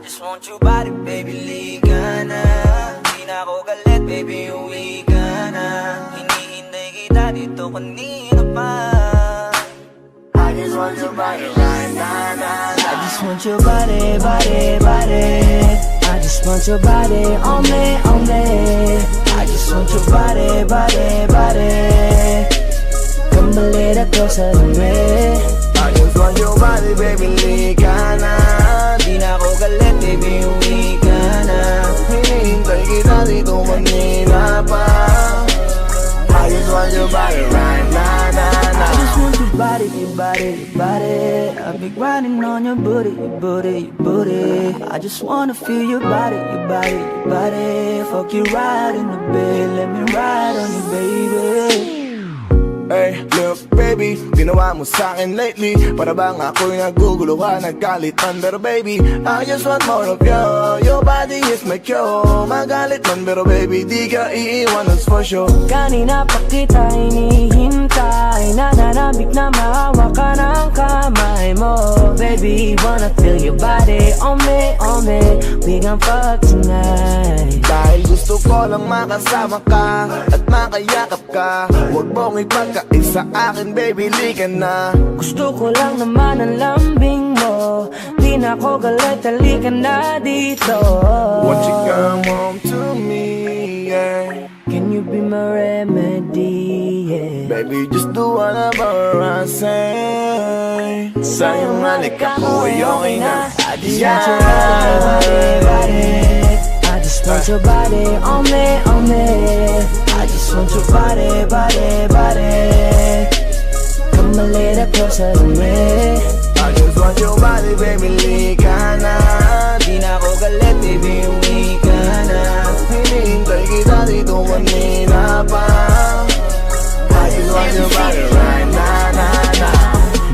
just want your body, baby, liga na. Di na ako galit, baby, uwi ka na. Hinihintay kita dito kanina pa. I just want your body right now, I just want your body, body, body. I just want your body on me, on me. I just want your body, body, body. Come a little closer to me. I just want your body, baby, liga na. Di na ako galit, baby, uwi ka na. Hinihintay kita dito kanina pa. I just want your body right now, I just want your body, your body, your body. I've been grinding on your booty, your booty, your booty. I just wanna feel your body, your body, your body. Fuck you right in the bed, let me ride on you, baby. Hey, look baby, ginawa mo sa'kin lately. Para bang ako'y nagugulo ka, nagkalitan. Pero baby, I just want more of you. Your body is my cure. Magalit man pero baby, di ka iiwan, that's for sure. Kanina pa kita hinihintay, nananabik na mahawa ka ng kamay mo. Baby, wanna feel your body on me, on me. We gon' fuck tonight. Dahil gusto ko lang makasama ka at makayakap ka. Huwag mong ipagkaisa akin, baby, liga na. Gusto ko lang naman ang lambing mo. Di na ako galit, halika na dito. Won't you come home to me, yeah. Can you be my remedy, yeah. Baby, just do whatever I say. Sa'yong halika ko ay okay na. I just want your body, body. I just want your body on me, on me. I just want your body, body, body. Come a little closer to me. I just want your body, baby, liga na. Di na ako galit, baby, uwi ka na. Hinihintay kita dito kanina pa. I just want your body right now.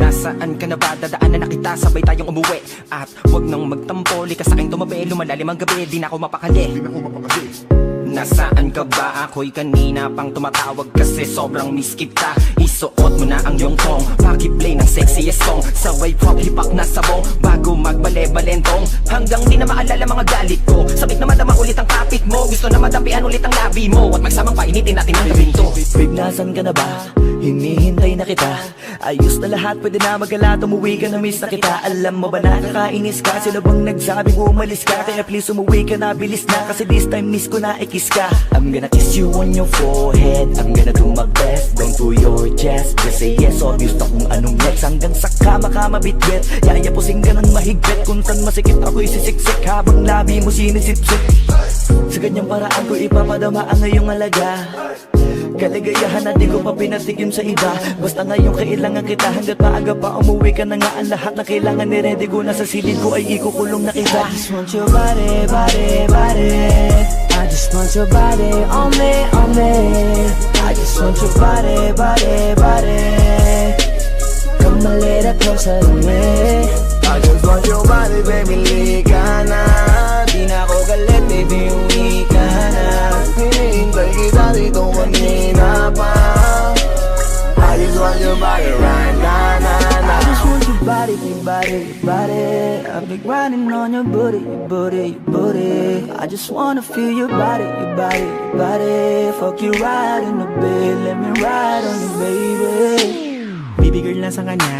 Nasaan ka na ba? Dadaanan na kita, sabay tayong umuwi. At wag nang magtampo, likas sa'king tumabi. Lumalalim ang gabi, di na ako mapakali. Nasaan ka ba? Ako'y kanina pang tumatawag kasi sobrang miss kita. Isuot mo na ang iyong tong, pakiplay ng sexiest song. Sabay pop hipak na sabong, bago magbale-balentong. Hanggang di na maalala mga galit ko. Sabik na madama ulit ang kapit mo. Gusto na madapian ulit ang labi mo. At magsamang painitin natin ang gawin to. Babe, nasan ka na ba? Hinihintay na kita. Ayos na lahat, pwede na magala. Umuwi ka na, miss na kita. Alam mo ba na nakainis ka? Sino bang nagsabing umalis ka? Kaya please umuwi ka na, bilis na. Kasi this time miss ko na ikis ka. I'm gonna kiss you on your forehead. I'm gonna do my best, down to your chest. Just say yes, obvious na kung anong next. Hanggang sa kama ka mabitwet. Yayapusing ka ng mahigpit. Kung saan masikip ako'y sisiksik. Habang labi mo sinisipsip. Sa ganyang paraan ko ipapadama ang ngayong alaga. Kaligayahan na di ko pa pinatikim sa iba. Basta ngayon kailangan kita. Hanggat maaga pa umuwi ka na nga. Ang lahat na kailangan ni-ready ko. Nasa silid ko ay ikukulong na kita. I just want your body, body, body. I just want your body on me, on me. I just want your body, body, body. Come a little closer to me. I just want your body, baby, liga na. Di na ako galit, baby, uwi ka na. Hinihintay kita dito kanina pa. I just want your body right now. I just want your body, your body, your body. I've been grinding on your booty, your booty, your booty. I just wanna feel your body, your body, your body. Fuck you right in the bed, let me ride on you, baby. Baby girl, nasa ka na?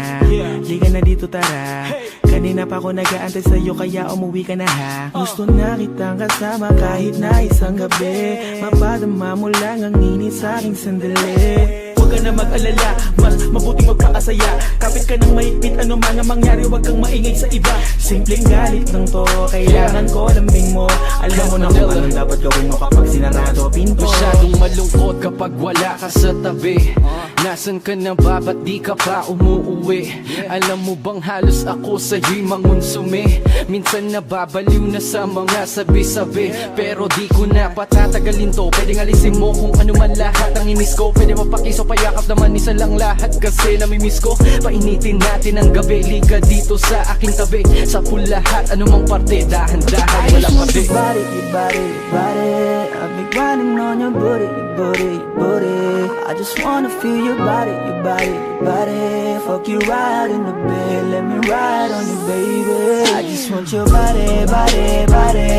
Liga na dito, tara. Kanina pa ako nag-aantay sa'yo, kaya umuwi ka na ha. Gusto na kitang kasama kahit na isang gabi. Mapadama mo lang ang init sa'king sandali. Huwag ka na mag-alala, mas mabuting magpakasaya. Kapit ka ng mahigpit, ano man ang mangyari, huwag kang maingay sa iba. Simpleng galit lang to, kailangan ko lambing mo. Alam mo na kung anong dapat gawin mo kapag sinarado pinto. Masyadong malungkot kapag wala ka sa tabi. Nasaan ka na ba? Ba't di ka pa umuuwi? Alam mo bang halos ako sa'yo'y mangonsume? Minsan nababaliw na sa mga sabi-sabi. Pero di ko na patatagalin to. Pwedeng alisin mo kung ano man lahat ang inis ko. Pwede mapakiso pa yakap naman isa lang lahat kasi namimiss ko. Painitin natin ang gabi, liga dito sa aking tabi. Sa full lahat, anumang parte, dahan-dahan, I wala just want pabi. your body, your body, your body. I've been grinding on your booty, your booty, your booty. I just wanna feel your body, your body, your body. Fuck you right in the bed, let me ride on you, baby. I just want your body, body, body.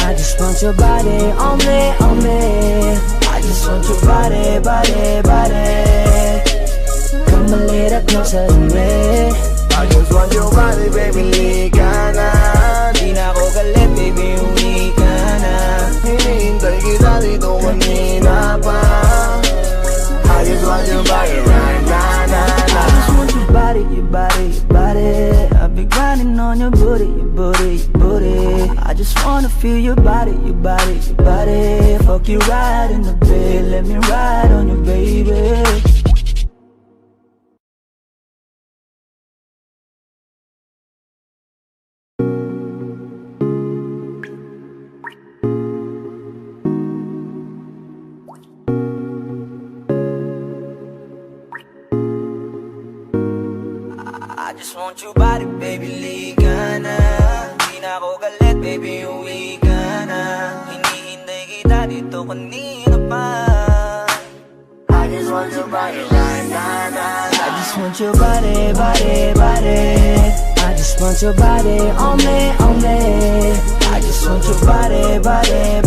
I just want your body on me, on me. I just want your body, body, body. Come a little closer to me. I just want your body, baby, liga na. Di na ako galit, baby, uwi ka na. Hinihintay kita dito kanina pa. I just want your body right now, I just want your body, your body, your body. I've been grinding on your booty, your booty, your booty. I just wanna feel your body, your body, your body. Fuck you right in the bed, let me ride on you, baby. I just want your body, baby, liga na. Di na ako galit, baby, uwi ka na. Hinihintay kita dito kanina pa. I just want your body right now, I just want your body, body, body. I just want your body on me, on me. I just want your body, body,